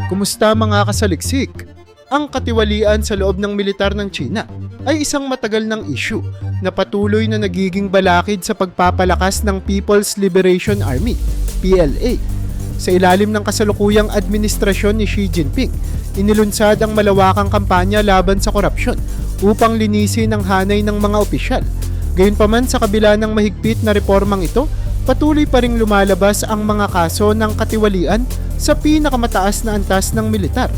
Kumusta mga kasaliksik? Ang katiwalian sa loob ng militar ng China ay isang matagal ng issue na patuloy na nagiging balakid sa pagpapalakas ng People's Liberation Army, PLA. Sa ilalim ng kasalukuyang administrasyon ni Xi Jinping, inilunsad ang malawakang kampanya laban sa korupsyon upang linisin ang hanay ng mga opisyal. Gayunpaman sa kabila ng mahigpit na reformang ito, patuloy pa ring lumalabas ang mga kaso ng katiwalian sa pinakamataas na antas ng militar.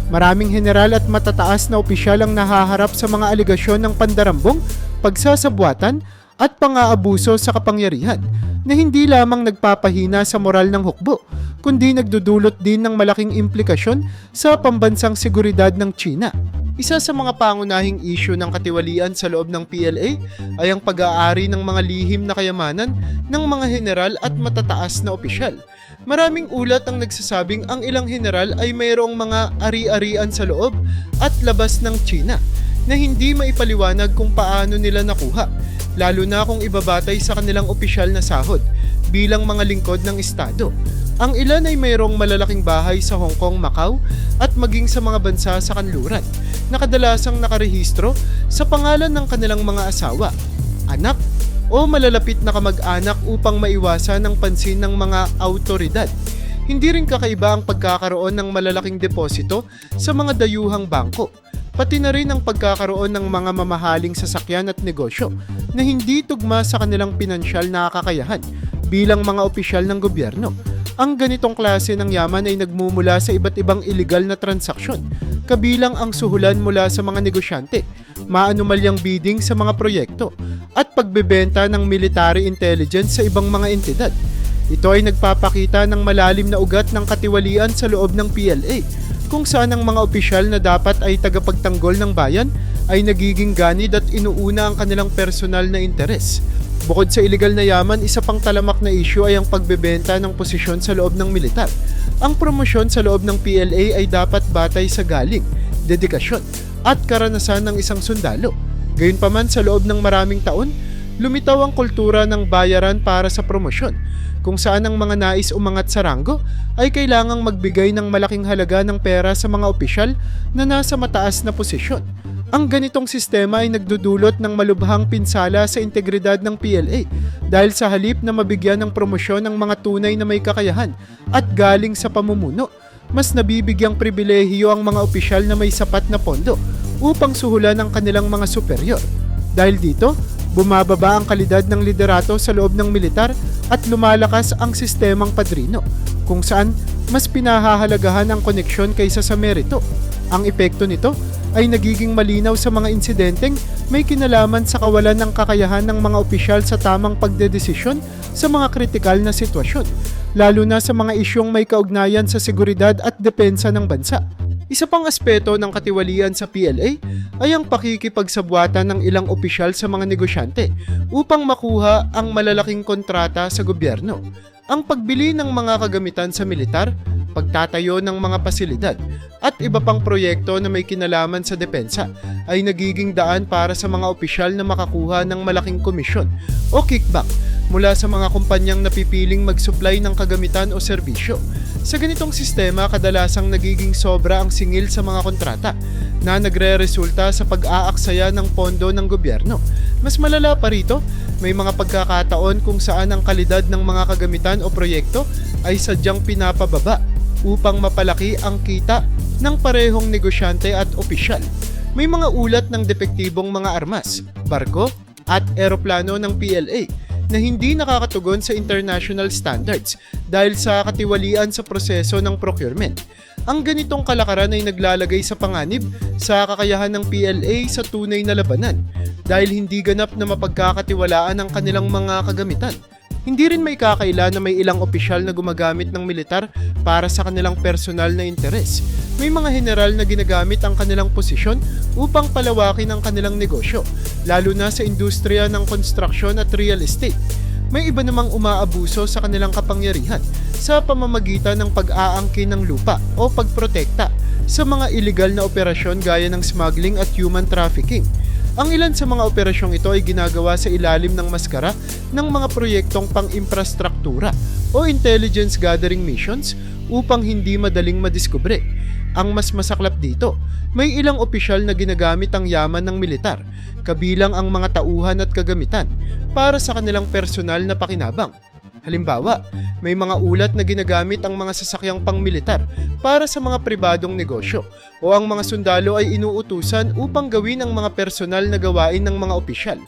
Maraming general at matataas na opisyal ang nahaharap sa mga aligasyon ng pandarambong, pagsasabwatan at pang-aabuso sa kapangyarihan na hindi lamang nagpapahina sa moral ng hukbo, kundi nagdudulot din ng malaking implikasyon sa pambansang seguridad ng China. Isa sa mga pangunahing issue ng katiwalian sa loob ng PLA ay ang pag-aari ng mga lihim na kayamanan ng mga general at matataas na opisyal. Maraming ulat ang nagsasabing ang ilang general ay mayroong mga ari-arian sa loob at labas ng China na hindi maipaliwanag kung paano nila nakuha, lalo na kung ibabatay sa kanilang opisyal na sahod bilang mga lingkod ng Estado. Ang ilan ay mayroong malalaking bahay sa Hong Kong, Macau at maging sa mga bansa sa kanluran na kadalasang nakarehistro sa pangalan ng kanilang mga asawa, anak o malalapit na kamag-anak upang maiwasan ang pansin ng mga autoridad. Hindi rin kakaiba ang pagkakaroon ng malalaking deposito sa mga dayuhang bangko, pati na rin ang pagkakaroon ng mga mamahaling sasakyan at negosyo na hindi tugma sa kanilang pinansyal na kakayahan bilang mga opisyal ng gobyerno. Ang ganitong klase ng yaman ay nagmumula sa iba't ibang iligal na transaksyon, kabilang ang suhulan mula sa mga negosyante, maanumalyang bidding sa mga proyekto, at pagbebenta ng military intelligence sa ibang mga entidad. Ito ay nagpapakita ng malalim na ugat ng katiwalian sa loob ng PLA, kung saan ang mga opisyal na dapat ay tagapagtanggol ng bayan ay nagiging ganid at inuuna ang kanilang personal na interes. Bukod sa iligal na yaman, isa pang talamak na issue ay ang pagbebenta ng posisyon sa loob ng militar. Ang promosyon sa loob ng PLA ay dapat batay sa galing, dedikasyon, at karanasan ng isang sundalo. Gayunpaman sa loob ng maraming taon, lumitaw ang kultura ng bayaran para sa promosyon, kung saan ang mga nais umangat sa ranggo ay kailangang magbigay ng malaking halaga ng pera sa mga opisyal na nasa mataas na posisyon. Ang ganitong sistema ay nagdudulot ng malubhang pinsala sa integridad ng PLA dahil sa halip na mabigyan ng promosyon ng mga tunay na may kakayahan at galing sa pamumuno, mas nabibigyang pribilehiyo ang mga opisyal na may sapat na pondo upang suhulan ang kanilang mga superior. Dahil dito, bumababa ang kalidad ng liderato sa loob ng militar at lumalakas ang sistemang padrino, kung saan mas pinahahalagahan ang koneksyon kaysa sa merito. Ang epekto nito ay nagiging malinaw sa mga insidenteng may kinalaman sa kawalan ng kakayahan ng mga opisyal sa tamang pagdedesisyon sa mga kritikal na sitwasyon, lalo na sa mga isyong may kaugnayan sa seguridad at depensa ng bansa. Isa pang aspeto ng katiwalian sa PLA ay ang pakikipagsabwatan ng ilang opisyal sa mga negosyante upang makuha ang malalaking kontrata sa gobyerno. Ang pagbili ng mga kagamitan sa militar, pagtatayo ng mga pasilidad, at iba pang proyekto na may kinalaman sa depensa ay nagiging daan para sa mga opisyal na makakuha ng malaking komisyon o kickback mula sa mga kumpanyang napipiling mag-supply ng kagamitan o serbisyo. Sa ganitong sistema, kadalasang nagiging sobra ang singil sa mga kontrata na nagre-resulta sa pag-aaksaya ng pondo ng gobyerno. Mas malala pa rito, may mga pagkakataon kung saan ang kalidad ng mga kagamitan o proyekto ay sadyang pinapababa upang mapalaki ang kita ng parehong negosyante at opisyal. May mga ulat ng depektibong mga armas, barko at eroplano ng PLA na hindi nakakatugon sa international standards dahil sa katiwalian sa proseso ng procurement. Ang ganitong kalakaran ay naglalagay sa panganib sa kakayahan ng PLA sa tunay na labanan dahil hindi ganap na mapagkakatiwalaan ang kanilang mga kagamitan. Hindi rin may kakaila na may ilang opisyal na gumagamit ng militar para sa kanilang personal na interes. May mga general na ginagamit ang kanilang posisyon upang palawakin ang kanilang negosyo, lalo na sa industriya ng construction at real estate. May iba namang umaabuso sa kanilang kapangyarihan sa pamamagitan ng pag-aangkin ng lupa o pagprotekta sa mga iligal na operasyon gaya ng smuggling at human trafficking. Ang ilan sa mga operasyong ito ay ginagawa sa ilalim ng maskara ng mga proyektong pang-imprastruktura o intelligence gathering missions upang hindi madaling madiskubre. Ang mas masaklap dito, may ilang opisyal na ginagamit ang yaman ng militar, kabilang ang mga tauhan at kagamitan, para sa kanilang personal na pakinabang. Halimbawa, may mga ulat na ginagamit ang mga sasakyang pangmilitar para sa mga pribadong negosyo o ang mga sundalo ay inuutusan upang gawin ang mga personal na gawain ng mga opisyal.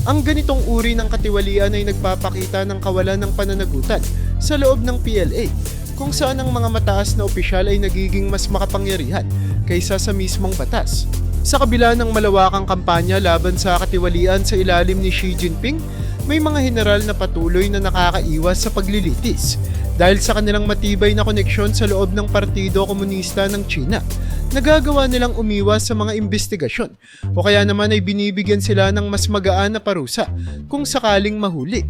Ang ganitong uri ng katiwalian ay nagpapakita ng kawalan ng pananagutan sa loob ng PLA, kung saan ang mga mataas na opisyal ay nagiging mas makapangyarihan kaysa sa mismong batas. Sa kabila ng malawakang kampanya laban sa katiwalian sa ilalim ni Xi Jinping, may mga general na patuloy na nakakaiwas sa paglilitis dahil sa kanilang matibay na koneksyon sa loob ng Partido Komunista ng China. Nagagawa nilang umiwas sa mga investigasyon o kaya naman ay binibigyan sila ng mas magaan na parusa kung sakaling mahuli.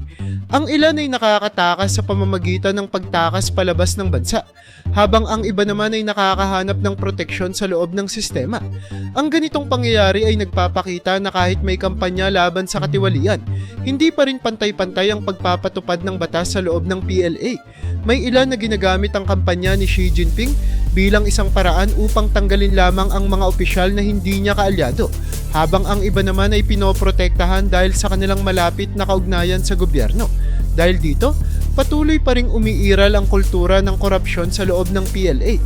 Ang ilan ay nakakatakas sa pamamagitan ng pagtakas palabas ng bansa, habang ang iba naman ay nakakahanap ng proteksyon sa loob ng sistema. Ang ganitong pangyayari ay nagpapakita na kahit may kampanya laban sa katiwalian, hindi pa rin pantay-pantay ang pagpapatupad ng batas sa loob ng PLA. May ilan na ginagamit ang kampanya ni Xi Jinping bilang isang paraan upang tanggalin lamang ang mga opisyal na hindi niya kaalyado, habang ang iba naman ay pinoprotektahan dahil sa kanilang malapit na kaugnayan sa gobyerno. Dahil dito, patuloy pa ring umiiral ang kultura ng korupsyon sa loob ng PLA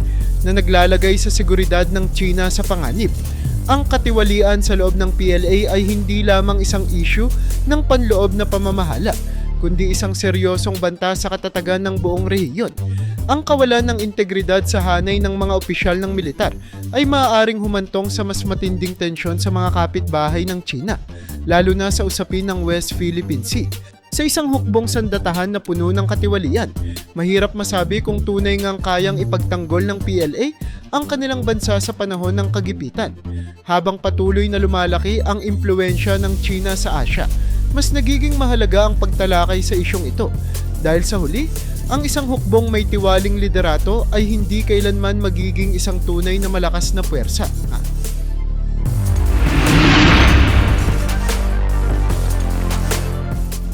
na naglalagay sa seguridad ng China sa panganib. Ang katiwalian sa loob ng PLA ay hindi lamang isang issue ng panloob na pamamahala, kundi isang seryosong banta sa katatagan ng buong rehiyon. Ang kawalan ng integridad sa hanay ng mga opisyal ng militar ay maaaring humantong sa mas matinding tensyon sa mga kapitbahay ng China, lalo na sa usapin ng West Philippine Sea. Sa isang hukbong sandatahan na puno ng katiwalian, mahirap masabi kung tunay ngang kayang ipagtanggol ng PLA ang kanilang bansa sa panahon ng kagipitan. Habang patuloy na lumalaki ang impluwensya ng China sa Asia, mas nagiging mahalaga ang pagtalakay sa isyong ito. Dahil sa huli, ang isang hukbong may tiwaling liderato ay hindi kailanman magiging isang tunay na malakas na puwersa.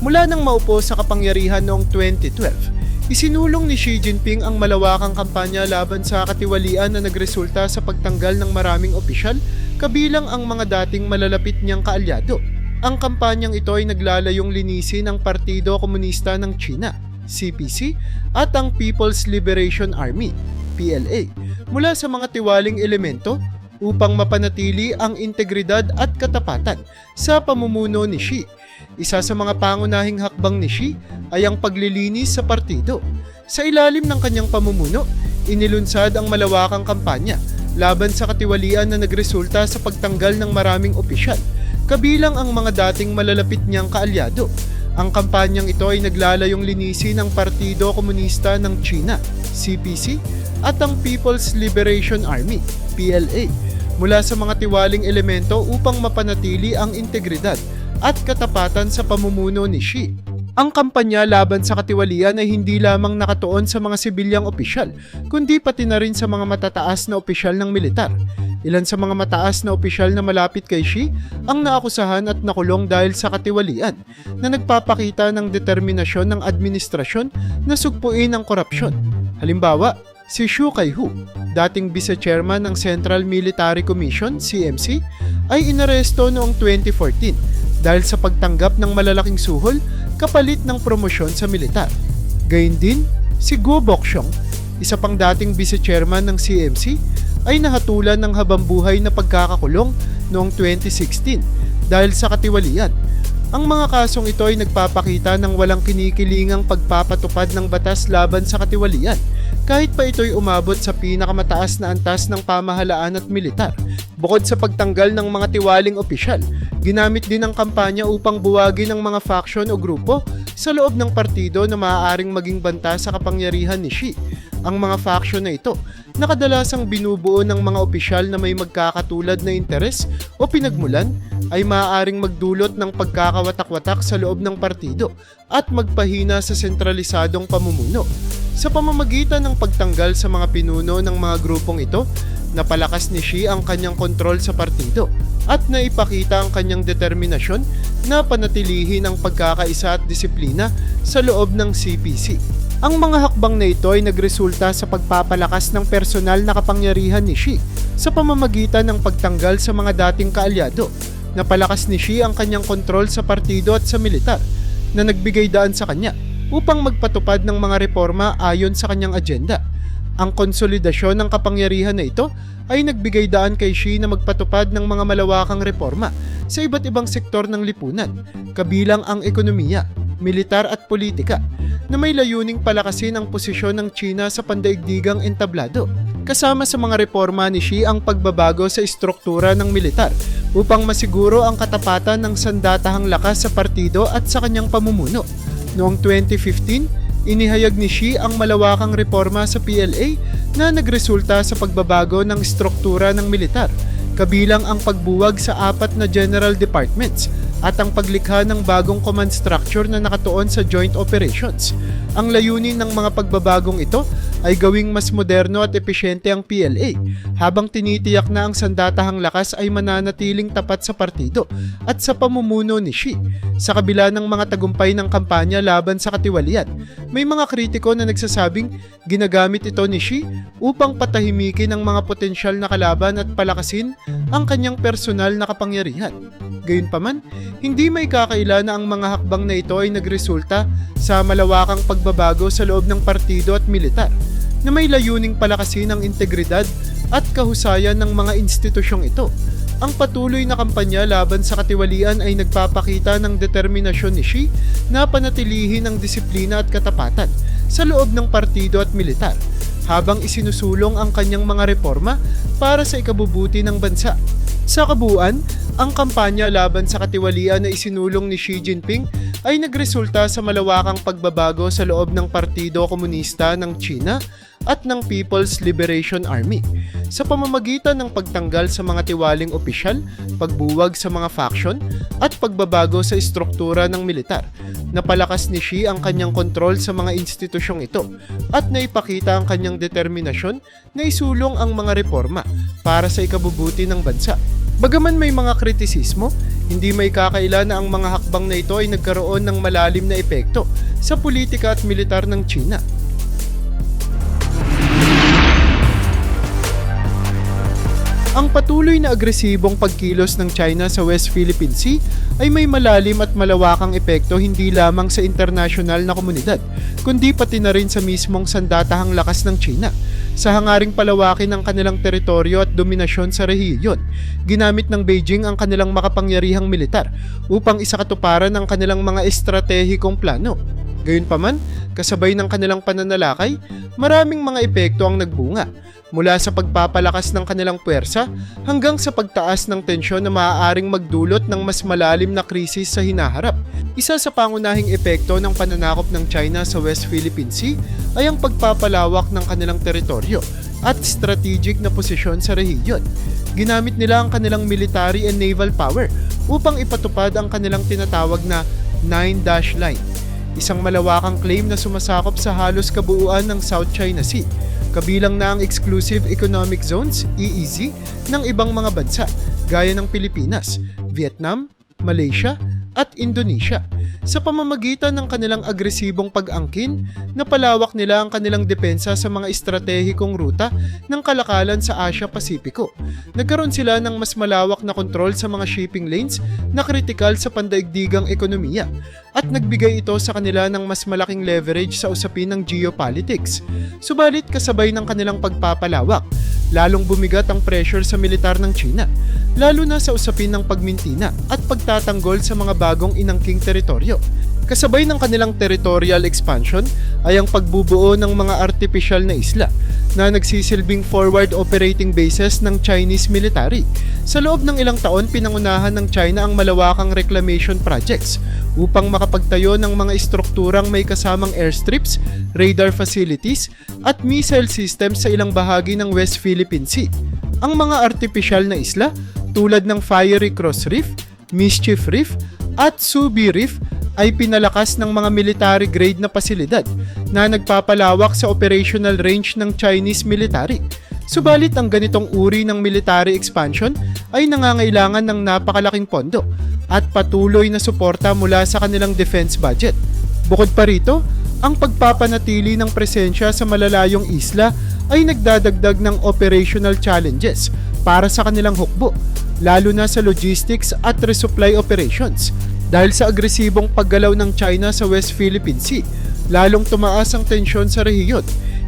Mula nang maupo sa kapangyarihan noong 2012, isinulong ni Xi Jinping ang malawakang kampanya laban sa katiwalian na nagresulta sa pagtanggal ng maraming opisyal, kabilang ang mga dating malalapit niyang kaalyado. Ang kampanyang ito ay naglalayong linisin ang Partido Komunista ng China, CPC, at ang People's Liberation Army, PLA, mula sa mga tiwaling elemento upang mapanatili ang integridad at katapatan sa pamumuno ni Xi. Isa sa mga pangunahing hakbang ni Xi ay ang paglilinis sa partido. Sa ilalim ng kanyang pamumuno, inilunsad ang malawakang kampanya laban sa katiwalian na nagresulta sa pagtanggal ng maraming opisyal, kabilang ang mga dating malalapit niyang kaalyado. Ang kampanyang ito ay naglalayong linisin ang Partido Komunista ng China, CPC, at ang People's Liberation Army, PLA, mula sa mga tiwaling elemento upang mapanatili ang integridad at katapatan sa pamumuno ni Xi. Ang kampanya laban sa katiwalian ay hindi lamang nakatuon sa mga sibilyang opisyal, kundi pati na rin sa mga matataas na opisyal ng militar. Ilan sa mga mataas na opisyal na malapit kay Xi ang naakusahan at nakulong dahil sa katiwalian, na nagpapakita ng determinasyon ng administrasyon na sugpuin ang korupsyon. Halimbawa, si Xu Kaihu, dating vice-chairman ng Central Military Commission, CMC, ay inaresto noong 2014 dahil sa pagtanggap ng malalaking suhol kapalit ng promosyon sa militar. Gayun din, si Guo Boxiong, isa pang dating vice-chairman ng CMC, ay nahatulan ng habambuhay na pagkakakulong noong 2016 dahil sa katiwalian. Ang mga kasong ito ay nagpapakita ng walang kinikilingang pagpapatupad ng batas laban sa katiwalian, kahit pa ito'y umabot sa pinakamataas na antas ng pamahalaan at militar. Bukod sa pagtanggal ng mga tiwaling opisyal, ginamit din ang kampanya upang buwagin ang mga faction o grupo sa loob ng partido na maaaring maging banta sa kapangyarihan ni Xi. Ang mga faction na ito, na kadalasang binubuo ng mga opisyal na may magkakatulad na interes o pinagmulan, ay maaaring magdulot ng pagkakawatak-watak sa loob ng partido at magpahina sa sentralisadong pamumuno. Sa pamamagitan ng pagtanggal sa mga pinuno ng mga grupong ito, napalakas ni Xi ang kanyang kontrol sa partido at naipakita ang kanyang determinasyon na panatilihin ang pagkakaisa at disiplina sa loob ng CPC. Ang mga hakbang na ito ay nagresulta sa pagpapalakas ng personal na kapangyarihan ni Xi sa pamamagitan ng pagtanggal sa mga dating kaalyado. Napalakas ni Xi ang kanyang kontrol sa partido at sa militar na nagbigay daan sa kanya upang magpatupad ng mga reforma ayon sa kanyang agenda. Ang konsolidasyon ng kapangyarihan na ito ay nagbigay daan kay Xi na magpatupad ng mga malawakang reforma sa iba't ibang sektor ng lipunan, kabilang ang ekonomiya, militar at politika, na may layuning palakasin ang posisyon ng China sa pandaigdigang entablado. Kasama sa mga reforma ni Xi ang pagbabago sa istruktura ng militar upang masiguro ang katapatan ng sandatahang lakas sa partido at sa kanyang pamumuno. Noong 2015, inihayag ni Xi ang malawakang reforma sa PLA na nagresulta sa pagbabago ng istruktura ng militar, kabilang ang pagbuwag sa 4 na general departments at ang paglikha ng bagong command structure na nakatuon sa joint operations. Ang layunin ng mga pagbabagong ito ay gawing mas moderno at epesyente ang PLA, habang tinitiyak na ang sandatahang lakas ay mananatiling tapat sa partido at sa pamumuno ni Xi. Sa kabila ng mga tagumpay ng kampanya laban sa katiwalian, may mga kritiko na nagsasabing ginagamit ito ni Xi upang patahimikin ang mga potensyal na kalaban at palakasin ang kanyang personal na kapangyarihan. Gayunpaman, hindi may kakaila na ang mga hakbang na ito ay nagresulta sa malawakang pagbabago sa loob ng partido at militar na may layuning palakasin ang integridad at kahusayan ng mga institusyong ito. Ang patuloy na kampanya laban sa katiwalian ay nagpapakita ng determinasyon ni Xi na panatilihin ang disiplina at katapatan sa loob ng partido at militar, habang isinusulong ang kanyang mga reforma para sa ikabubuti ng bansa. Sa kabuuan, ang kampanya laban sa katiwalian na isinulong ni Xi Jinping ay nagresulta sa malawakang pagbabago sa loob ng Partido Komunista ng China at ng People's Liberation Army sa pamamagitan ng pagtanggal sa mga tiwaling opisyal, pagbuwag sa mga faction, at pagbabago sa istruktura ng militar. Napalakas ni Xi ang kanyang kontrol sa mga institusyong ito at naipakita ang kanyang determinasyon na isulong ang mga reforma para sa ikabubuti ng bansa. Bagaman may mga kritisismo, hindi may kakaila na ang mga hakbang na ito ay nagkaroon ng malalim na epekto sa politika at militar ng China. Ang patuloy na agresibong pagkilos ng China sa West Philippine Sea ay may malalim at malawakang epekto hindi lamang sa internasyonal na komunidad, kundi pati na rin sa mismong sandatahang lakas ng China. Sa hangaring palawakin ang kanilang teritoryo at dominasyon sa rehiyon, ginamit ng Beijing ang kanilang makapangyarihang militar upang isakatuparan ang kanilang mga estratehikong plano. Gayunpaman, kasabay ng kanilang pananalakay, maraming mga epekto ang nagbunga, mula sa pagpapalakas ng kanilang puwersa hanggang sa pagtaas ng tensyon na maaaring magdulot ng mas malalim na krisis sa hinaharap. Isa sa pangunahing epekto ng pananakop ng China sa West Philippine Sea ay ang pagpapalawak ng kanilang teritoryo at strategic na posisyon sa rehiyon. Ginamit nila ang kanilang military and naval power upang ipatupad ang kanilang tinatawag na Nine Dash Line, isang malawakang claim na sumasakop sa halos kabuuan ng South China Sea, kabilang na ang Exclusive Economic Zones, EEZ, ng ibang mga bansa gaya ng Pilipinas, Vietnam, Malaysia, at Indonesia. Sa pamamagitan ng kanilang agresibong pag-angkin, napalawak nila ang kanilang depensa sa mga estratehikong ruta ng kalakalan sa Asia-Pasipiko. Nagkaroon sila ng mas malawak na kontrol sa mga shipping lanes na kritikal sa pandaigdigang ekonomiya, at nagbigay ito sa kanila ng mas malaking leverage sa usapin ng geopolitics. Subalit kasabay ng kanilang pagpapalawak, lalong bumigat ang pressure sa militar ng China, lalo na sa usapin ng pagmintina at pagtatanggol sa mga bagong inangking teritoryo. Kasabay ng kanilang territorial expansion ay ang pagbubuo ng mga artificial na isla na nagsisilbing forward operating bases ng Chinese military. Sa loob ng ilang taon, pinangunahan ng China ang malawakang reclamation projects upang makapagtayo ng mga istrukturang may kasamang airstrips, radar facilities, at missile systems sa ilang bahagi ng West Philippine Sea. Ang mga artificial na isla tulad ng Fiery Cross Reef, Mischief Reef, at Subi Reef ay pinalakas ng mga military-grade na pasilidad na nagpapalawak sa operational range ng Chinese military. Subalit ang ganitong uri ng military expansion ay nangangailangan ng napakalaking pondo at patuloy na suporta mula sa kanilang defense budget. Bukod pa rito, Ang pagpapanatili ng presensya sa malalayong isla ay nagdadagdag ng operational challenges para sa kanilang hukbo, lalo na sa logistics at resupply operations. Dahil sa agresibong paggalaw ng China sa West Philippine Sea, lalong tumaas ang tensyon sa rehiyon,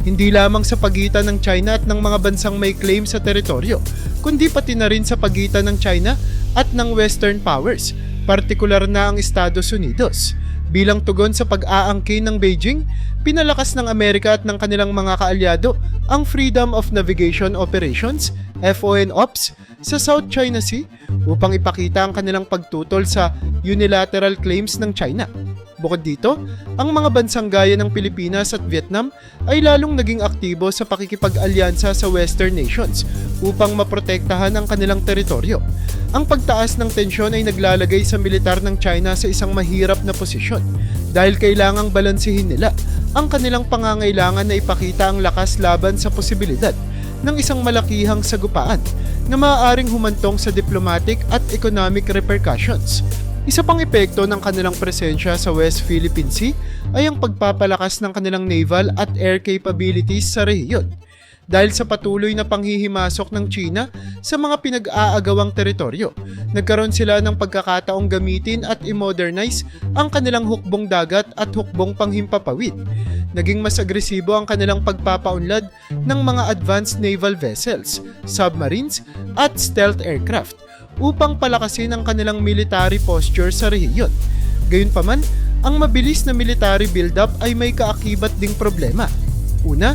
hindi lamang sa pagitan ng China at ng mga bansang may claim sa teritoryo, kundi pati na rin sa pagitan ng China at ng Western powers, partikular na ang Estados Unidos. Bilang tugon sa pag-aangkin ng Beijing, pinalakas ng Amerika at ng kanilang mga kaalyado ang Freedom of Navigation Operations, FONOPS, sa South China Sea upang ipakita ang kanilang pagtutol sa unilateral claims ng China. Bukod dito, ang mga bansang gaya ng Pilipinas at Vietnam ay lalong naging aktibo sa pakikipag-alyansa sa Western nations upang maprotektahan ang kanilang teritoryo. Ang pagtaas ng tensyon ay naglalagay sa militar ng China sa isang mahirap na posisyon dahil kailangang balansihin nila ang kanilang pangangailangan na ipakita ang lakas laban sa posibilidad ng isang malakihang sagupaan na maaaring humantong sa diplomatic at economic repercussions. Isa pang epekto ng kanilang presensya sa West Philippine Sea ay ang pagpapalakas ng kanilang naval at air capabilities sa rehiyon. Dahil sa patuloy na panghihimasok ng China sa mga pinag-aagawang teritoryo, nagkaroon sila ng pagkakataong gamitin at i-modernize ang kanilang hukbong dagat at hukbong panghimpapawid. Naging mas agresibo ang kanilang pagpapaunlad ng mga advanced naval vessels, submarines at stealth aircraft upang palakasin ang kanilang military posture sa rehiyon. Gayunpaman, ang mabilis na military build-up ay may kaakibat ding problema. Una,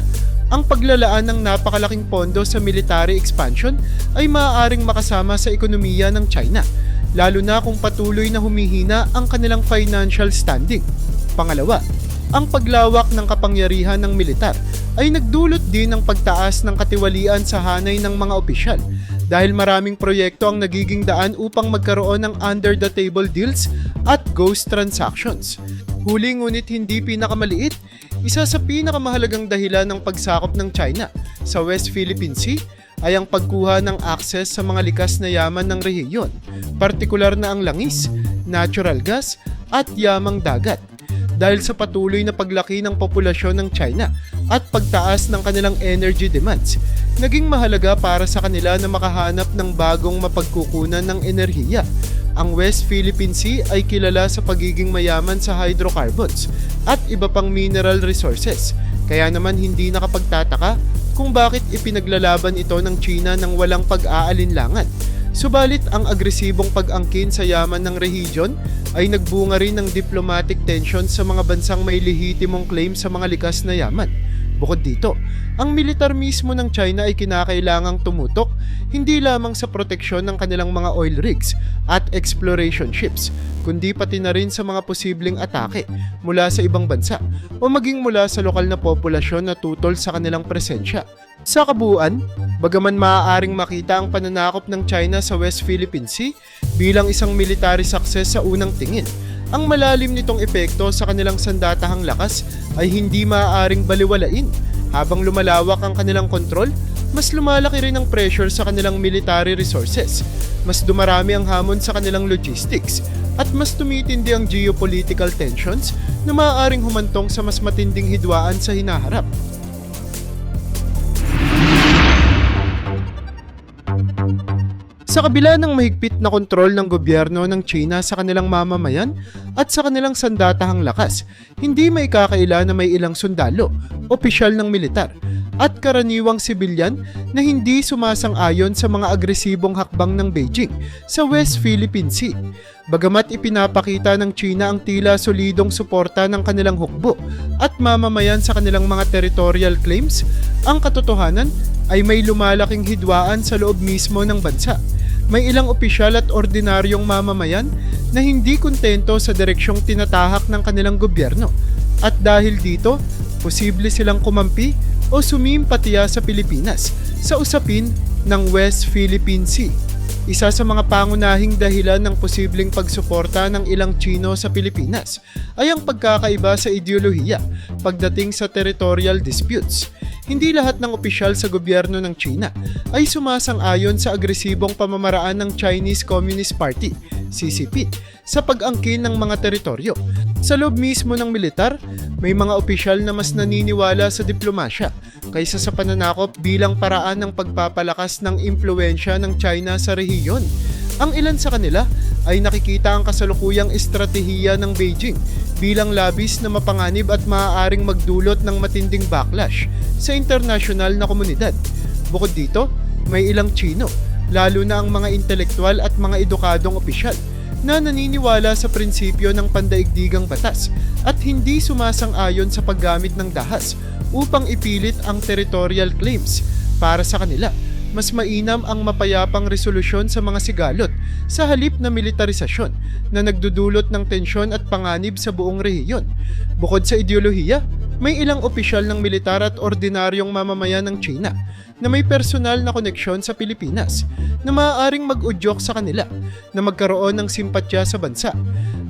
ang paglalaan ng napakalaking pondo sa military expansion ay maaaring makasama sa ekonomiya ng China, lalo na kung patuloy na humihina ang kanilang financial standing. Pangalawa, ang paglawak ng kapangyarihan ng militar ay nagdulot din ng pagtaas ng katiwalian sa hanay ng mga opisyal dahil maraming proyekto ang nagiging daan upang magkaroon ng under-the-table deals at ghost transactions. Huli ngunit hindi pinakamaliit, isa sa pinakamahalagang dahilan ng pagsakop ng China sa West Philippine Sea ay ang pagkuha ng access sa mga likas na yaman ng rehiyon, partikular na ang langis, natural gas at yamang dagat. Dahil sa patuloy na paglaki ng populasyon ng China at pagtaas ng kanilang energy demands, naging mahalaga para sa kanila na makahanap ng bagong mapagkukunan ng enerhiya. Ang West Philippine Sea ay kilala sa pagiging mayaman sa hydrocarbons at iba pang mineral resources, kaya naman hindi nakapagtataka kung bakit ipinaglalaban ito ng China ng walang pag-aalinlangan. Subalit ang agresibong pag-angkin sa yaman ng rehiyon ay nagbunga rin ng diplomatic tension sa mga bansang may lehitimong claim sa mga likas na yaman. Bukod dito, ang militar mismo ng China ay kinakailangang tumutok hindi lamang sa proteksyon ng kanilang mga oil rigs at exploration ships, kundi pati na rin sa mga posibleng atake mula sa ibang bansa o maging mula sa lokal na populasyon na tutol sa kanilang presensya. Sa kabuuan, bagaman maaaring makita ang pananakop ng China sa West Philippine Sea bilang isang military success sa unang tingin, ang malalim nitong epekto sa kanilang sandatahang lakas ay hindi maaaring baliwalain. Habang lumalawak ang kanilang kontrol, mas lumalaki rin ang pressure sa kanilang military resources, mas dumarami ang hamon sa kanilang logistics, at mas tumitindi ang geopolitical tensions na maaaring humantong sa mas matinding hidwaan sa hinaharap. Sa kabila ng mahigpit na kontrol ng gobyerno ng China sa kanilang mamamayan at sa kanilang sandatahang lakas, hindi may kakaila na may ilang sundalo, opisyal ng militar, at karaniwang sibilyan na hindi sumasang-ayon sa mga agresibong hakbang ng Beijing sa West Philippine Sea. Bagamat ipinapakita ng China ang tila solidong suporta ng kanilang hukbo at mamamayan sa kanilang mga territorial claims, ang katotohanan ay may lumalaking hidwaan sa loob mismo ng bansa. May ilang opisyal at ordinaryong mamamayan na hindi kontento sa direksyong tinatahak ng kanilang gobyerno at dahil dito, posible silang kumampi o sumimpatiya sa Pilipinas sa usapin ng West Philippine Sea. Isa sa mga pangunahing dahilan ng posibleng pagsuporta ng ilang Chino sa Pilipinas ay ang pagkakaiba sa ideolohiya pagdating sa territorial disputes. Hindi lahat ng opisyal sa gobyerno ng China ay sumasang-ayon sa agresibong pamamaraan ng Chinese Communist Party CCP, sa pag-angkin ng mga teritoryo. Sa loob mismo ng militar, may mga opisyal na mas naniniwala sa diplomasya kaysa sa pananakop bilang paraan ng pagpapalakas ng impluwensya ng China sa rehiyon. Ang ilan sa kanila ay nakikita ang kasalukuyang estratehiya ng Beijing bilang labis na mapanganib at maaaring magdulot ng matinding backlash sa internasyonal na komunidad. Bukod dito, may ilang Tsino, lalo na ang mga intelektual at mga edukadong opisyal, na naniniwala sa prinsipyo ng pandaigdigang batas at hindi sumasang-ayon sa paggamit ng dahas upang ipilit ang territorial claims. Para sa kanila, mas mainam ang mapayapang resolusyon sa mga sigalot sa halip na militarisasyon na nagdudulot ng tensyon at panganib sa buong rehiyon. Bukod sa ideolohiya, may ilang opisyal ng militar at ordinaryong mamamayan ng China na may personal na koneksyon sa Pilipinas na maaaring mag-udyok sa kanila na magkaroon ng simpatya sa bansa.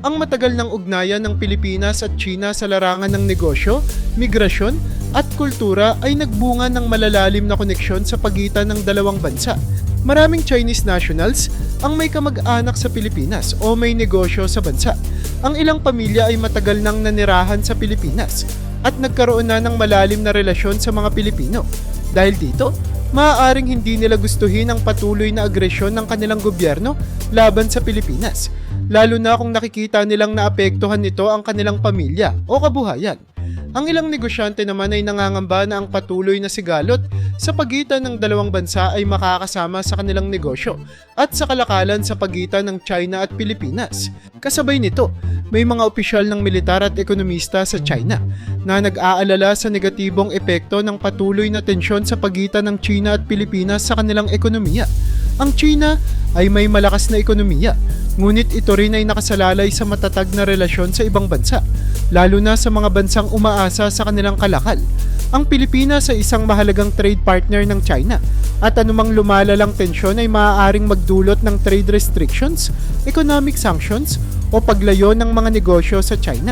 Ang matagal ng ugnayan ng Pilipinas at China sa larangan ng negosyo, migrasyon at kultura ay nagbunga ng malalalim na koneksyon sa pagitan ng dalawang bansa. Maraming Chinese nationals ang may kamag-anak sa Pilipinas o may negosyo sa bansa. Ang ilang pamilya ay matagal nang nanirahan sa Pilipinas at nagkaroon na ng malalim na relasyon sa mga Pilipino. Dahil dito, maaaring hindi nila gustuhin ang patuloy na agresyon ng kanilang gobyerno laban sa Pilipinas, lalo na kung nakikita nilang naapektuhan nito ang kanilang pamilya o kabuhayan. Ang ilang negosyante naman ay nangangamba na ang patuloy na sigalot sa pagitan ng dalawang bansa ay makakasama sa kanilang negosyo at sa kalakalan sa pagitan ng China at Pilipinas. Kasabay nito, may mga opisyal ng militar at ekonomista sa China na nag-aalala sa negatibong epekto ng patuloy na tensyon sa pagitan ng China at Pilipinas sa kanilang ekonomiya. Ang China ay may malakas na ekonomiya, ngunit ito rin ay nakasalalay sa matatag na relasyon sa ibang bansa, lalo na sa mga bansang umaasa sa kanilang kalakal. Ang Pilipinas ay isang mahalagang trade partner ng China at anumang lumalalang tensyon ay maaaring magdulot ng trade restrictions, economic sanctions o paglayo ng mga negosyo sa China.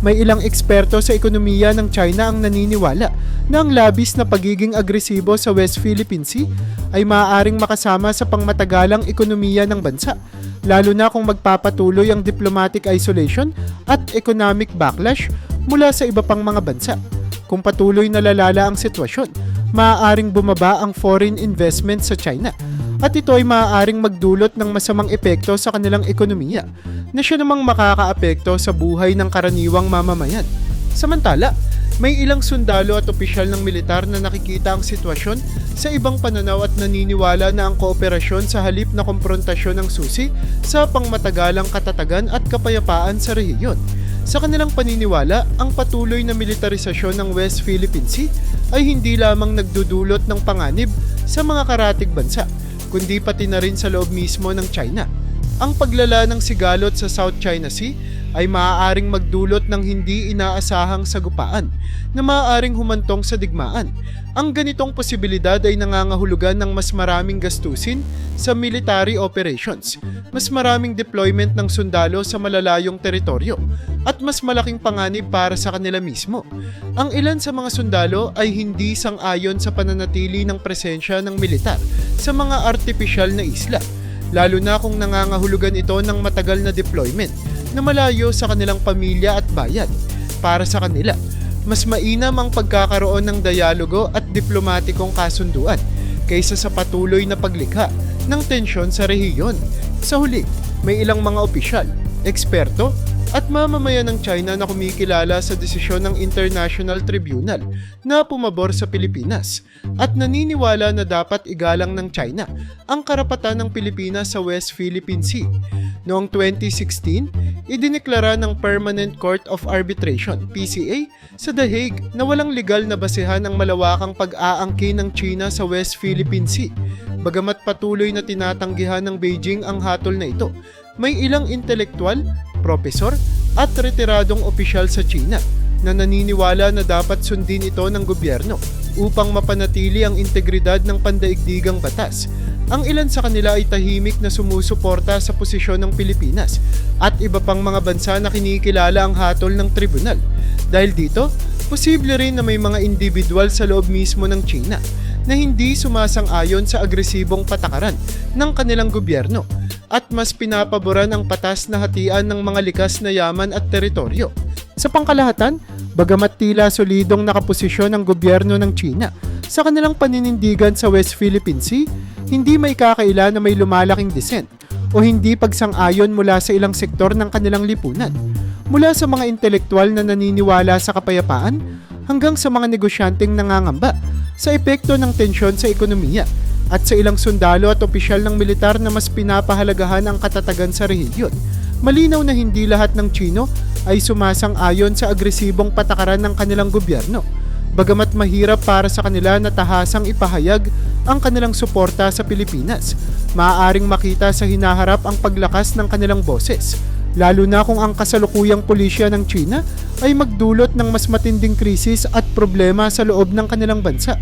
May ilang eksperto sa ekonomiya ng China ang naniniwala na ang labis na pagiging agresibo sa West Philippine Sea ay maaaring makasama sa pangmatagalang ekonomiya ng bansa, lalo na kung magpapatuloy ang diplomatic isolation at economic backlash mula sa iba pang mga bansa. Kung patuloy na lalala ang sitwasyon, maaaring bumaba ang foreign investment sa China at ito ay maaaring magdulot ng masamang epekto sa kanilang ekonomiya na siya namang makakaapekto sa buhay ng karaniwang mamamayan. Samantala, may ilang sundalo at opisyal ng militar na nakikita ang sitwasyon sa ibang pananaw at naniniwala na ang kooperasyon sa halip na komprontasyon ng susi sa pangmatagalang katatagan at kapayapaan sa rehiyon. Sa kanilang paniniwala, ang patuloy na militarisasyon ng West Philippine Sea ay hindi lamang nagdudulot ng panganib sa mga karatig bansa, kundi pati na rin sa loob mismo ng China. Ang paglala ng sigalot sa South China Sea ay maaaring magdulot ng hindi inaasahang sagupaan na maaaring humantong sa digmaan. Ang ganitong posibilidad ay nangangahulugan ng mas maraming gastusin sa military operations, mas maraming deployment ng sundalo sa malalayong teritoryo, at mas malaking panganib para sa kanila mismo. Ang ilan sa mga sundalo ay hindi sang-ayon sa pananatili ng presensya ng militar sa mga artipisyal na isla, lalo na kung nangangahulugan ito ng matagal na deployment na malayo sa kanilang pamilya at bayan. Para sa kanila, mas mainam ang pagkakaroon ng dialogo at diplomatikong kasunduan kaysa sa patuloy na paglikha ng tensyon sa rehiyon. Sa huli, may ilang mga opisyal, eksperto at mamamayan ng China na kumikilala sa desisyon ng International Tribunal na pumabor sa Pilipinas at naniniwala na dapat igalang ng China ang karapatan ng Pilipinas sa West Philippine Sea. Noong 2016, idineklara ng Permanent Court of Arbitration, PCA, sa The Hague na walang legal na basehan ang malawakang pag-aangkin ng China sa West Philippine Sea. Bagamat patuloy na tinatanggihan ng Beijing ang hatol na ito, may ilang intelektual, propesor at retiradong opisyal sa China na naniniwala na dapat sundin ito ng gobyerno upang mapanatili ang integridad ng pandaigdigang batas. Ang ilan sa kanila ay tahimik na sumusuporta sa posisyon ng Pilipinas at iba pang mga bansa na kinikilala ang hatol ng tribunal. Dahil dito, posible rin na may mga individual sa loob mismo ng China na hindi sumasang-ayon sa agresibong patakaran ng kanilang gobyerno at mas pinapaboran ang patas na hatian ng mga likas na yaman at teritoryo. Sa pangkalahatan, bagamat tila solidong nakaposisyon ang gobyerno ng China sa kanilang paninindigan sa West Philippine Sea, hindi may kakaila na may lumalaking dissent o hindi pagsang-ayon mula sa ilang sektor ng kanilang lipunan. Mula sa mga intelektual na naniniwala sa kapayapaan hanggang sa mga negosyanteng nangangamba sa epekto ng tensyon sa ekonomiya at sa ilang sundalo at opisyal ng militar na mas pinapahalagahan ang katatagan sa rehiyon. Malinaw na hindi lahat ng Chino ay sumasang-ayon sa agresibong patakaran ng kanilang gobyerno. Bagamat mahirap para sa kanila na tahasang ipahayag ang kanilang suporta sa Pilipinas, maaaring makita sa hinaharap ang paglakas ng kanilang boses, lalo na kung ang kasalukuyang pulisya ng China ay magdulot ng mas matinding krisis at problema sa loob ng kanilang bansa.